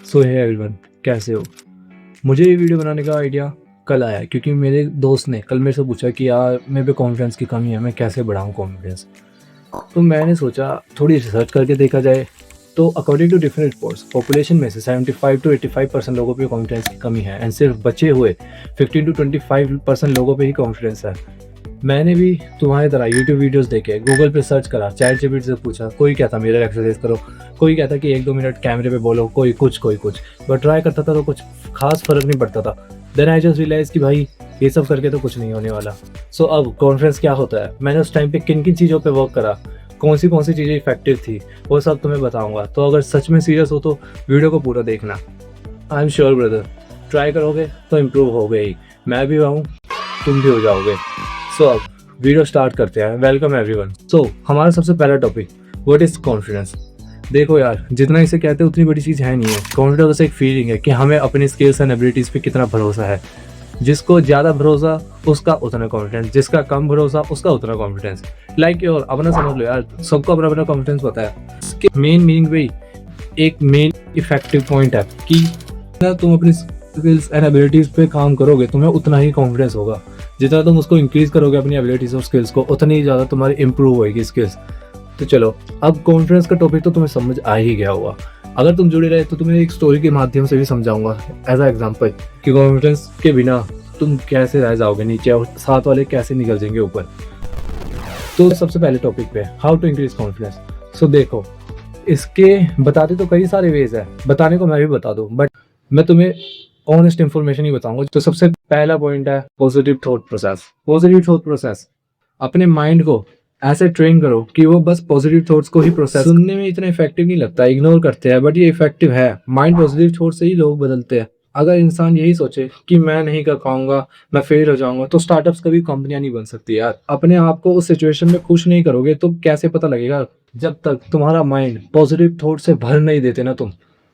सो hey everyone, कैसे हो? मुझे ये वीडियो बनाने का आइडिया कल आया क्योंकि मेरे दोस्त ने कल मेरे से पूछा कि यार मेरे पे कॉन्फिडेंस की कमी है, मैं कैसे बढ़ाऊँ कॉन्फिडेंस। तो मैंने सोचा थोड़ी रिसर्च करके देखा जाए। तो according to different reports population में से 75 टू 85% लोगों पे कॉन्फिडेंस की कमी है एंड सिर्फ बचे हुए 15 टू 25% लोगों पे ही कॉन्फिडेंस है। मैंने भी तुम्हारी तरह यूट्यूब वीडियोस देखे, गूगल पे सर्च करा, चैट जीपीटी से पूछा, कोई कहता मिरर एक्सरसाइज करो, कोई कहता कि 1-2 मिनट कैमरे पे बोलो, कोई कुछ। बट ट्राई करता था तो कुछ खास फर्क नहीं पड़ता था। देन आई जस्ट रियलाइज कि भाई ये सब करके तो कुछ नहीं होने वाला। सो अब कॉन्फ्रेंस क्या होता है, मैंने उस टाइम पे किन किन चीज़ों पे वर्क करा, कौन सी चीज़ें इफेक्टिव थी, वो सब तुम्हें बताऊंगा। तो अगर सच में सीरियस हो तो वीडियो को पूरा देखना। I am sure brother, try करोगे तो इम्प्रूव हो गई। मैं भी हूँ, तुम भी हो जाओगे। सो अब वीडियो स्टार्ट करते हैं। Welcome everyone. सो हमारा सबसे पहला टॉपिक, व्हाट इज कॉन्फिडेंस। देखो यार, जितना इसे कहते हैं उतनी बड़ी चीज़ है नहीं है। कॉन्फिडेंस बस एक फीलिंग है कि हमें अपनी स्किल्स एंड एबिलिटीज़ पे कितना भरोसा है। जिसको ज़्यादा भरोसा उसका उतना कॉन्फिडेंस, जिसका कम भरोसा उसका उतना कॉन्फिडेंस। लाइक और अपना समझ लो यार, सबको अपना अपना कॉन्फिडेंस पता है। इसके मेन मीनिंग भी एक मेन इफेक्टिव पॉइंट है कि जितना तुम अपनी स्किल्स एंड एबिलिटीज़ पे काम करोगे तुम्हें उतना ही कॉन्फिडेंस होगा। जितना तुम उसको इंक्रीज करोगे अपनी एबिलिटीज़ और स्किल्स को, उतनी ही ज़्यादा तुम्हारी इंप्रूव होएगी स्किल्स। तो चलो, अब कॉन्फिडेंस का टॉपिक तो तुम्हें समझ आ ही गया होगा। अगर तुम जुड़े रहे तो तुम्हें एक स्टोरी के माध्यम से भी समझाऊंगा एज अ एग्जाम्पल कि कॉन्फिडेंस के बिना तुम कैसे रह जाओगे नीचे और साथ वाले कैसे निकल जाएंगे ऊपर। तो सबसे पहले टॉपिक पे, हाउ टू इंक्रीज कॉन्फिडेंस। सो देखो, इसके बताते तो कई सारे वेज है, बताने को मैं भी बता दूं, बट मैं तुम्हें ऑनेस्ट इंफॉर्मेशन ही बताऊंगा। तो सबसे पहला पॉइंट है positive thought process. Positive thought process, अपने माइंड को ऐसे ट्रेन करो कि वो बस पॉजिटिव थॉट्स को ही प्रोसेस। सुनने में इतना इफेक्टिव नहीं लगता, इग्नोर करते हैं, बट ये इफेक्टिव है। माइंड पॉजिटिव थॉट से ही लोग बदलते हैं। अगर इंसान यही सोचे कि मैं नहीं कर पाऊंगा, मैं फेल हो जाऊंगा, तो स्टार्टअप्स कभी कंपनियां नहीं बन सकती यार। अपने आप को उस सिचुएशन में खुश नहीं करोगे तो कैसे पता लगेगा। जब तक तुम्हारा माइंड पॉजिटिव थॉट से भर नहीं देते ना तुम,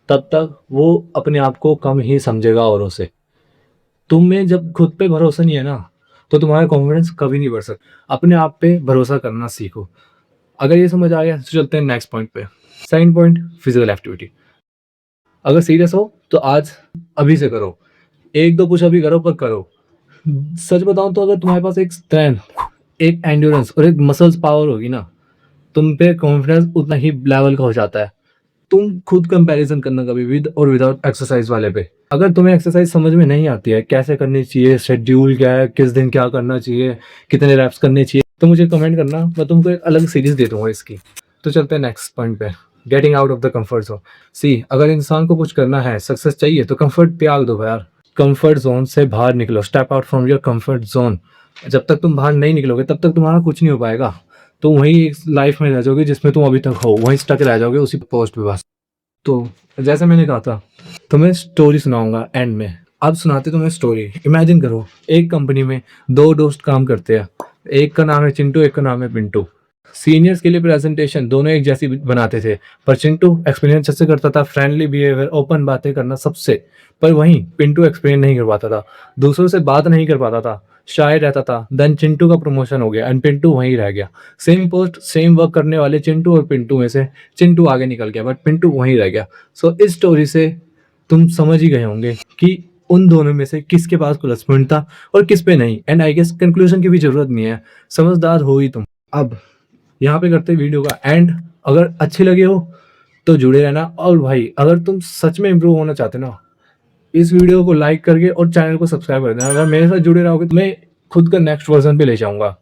तब तक वो अपने आप को कम ही समझेगा औरों से। तुम्हें जब खुद पे भरोसा नहीं है ना, तो तुम्हारा कॉन्फिडेंस कभी नहीं बढ़ सकता। अपने आप पे भरोसा करना सीखो। अगर ये समझ आ गया तो चलते हैं नेक्स्ट पॉइंट पे। Second point, physical activity. अगर सीरियस हो तो आज अभी से करो, 1-2 पुश अभी करो, पर करो। सच बताऊं तो अगर तुम्हारे पास एक स्ट्रेंथ, एक एंड्योरेंस और एक मसल्स पावर होगी ना, तुम पे कॉन्फिडेंस उतना ही लेवल का हो जाता है। तुम खुद कंपैरिजन करना कभी विद और विदाउट एक्सरसाइज वाले पे। अगर तुम्हें एक्सरसाइज समझ में नहीं आती है, कैसे करनी चाहिए, शेड्यूल क्या है, किस दिन क्या करना चाहिए, कितने रैप्स करने चाहिए, तो मुझे कमेंट करना, मैं तुमको एक अलग सीरीज दे दूंगा इसकी। तो चलते हैं नेक्स्ट पॉइंट पे, getting out of the comfort zone. See, अगर इंसान को कुछ करना है, सक्सेस चाहिए, तो कंफर्ट त्याग दो यार। कंफर्ट जोन से बाहर निकलो, step out from your comfort zone. जब तक तुम बाहर नहीं निकलोगे तब तक तुम्हारा कुछ नहीं हो पाएगा। तुम वही लाइफ में रह जाओगे जिसमें तुम अभी तक हो, वहीं स्टक रह जाओगे उसी पोस्ट पे बस। तो जैसे मैंने कहा था, तुम्हें स्टोरी सुनाऊंगा एंड में। अब सुनाते तुम्हें स्टोरी। इमेजिन करो, एक कंपनी में 2 दोस्त काम करते हैं। एक का नाम है चिंटू, एक का नाम है पिंटू। सीनियर्स के लिए प्रेजेंटेशन दोनों एक जैसी बनाते थे, पर चिंटू एक्सप्लेन अच्छे से करता था, फ्रेंडली बिहेवियर, ओपन बातें करना सबसे। पर वहीं पिंटू एक्सप्लेन नहीं कर पाता था, दूसरों से बात नहीं कर पाता था, शाय रहता था। देन चिंटू का प्रमोशन हो गया एंड पिंटू वहीं रह गया। सेम पोस्ट सेम वर्क करने वाले चिंटू और पिंटू में से चिंटू आगे निकल गया, बट पिंटू वहीं रह गया। सो इस स्टोरी से तुम समझ ही गए होंगे कि उन दोनों में से किसके पास प्लस पॉइंट था और किस पे नहीं। एंड आई गेस कंक्लूजन की भी जरूरत नहीं है, समझदार हो ही तुम। अब यहाँ पे करते वीडियो का एंड। अगर अच्छी लगे हो तो जुड़े रहना। और भाई, अगर तुम सच में इम्प्रूव होना चाहते ना, इस वीडियो को लाइक करके और चैनल को सब्सक्राइब कर देना। अगर मेरे साथ जुड़े रहोगे तो मैं खुद का नेक्स्ट वर्जन पे ले जाऊंगा।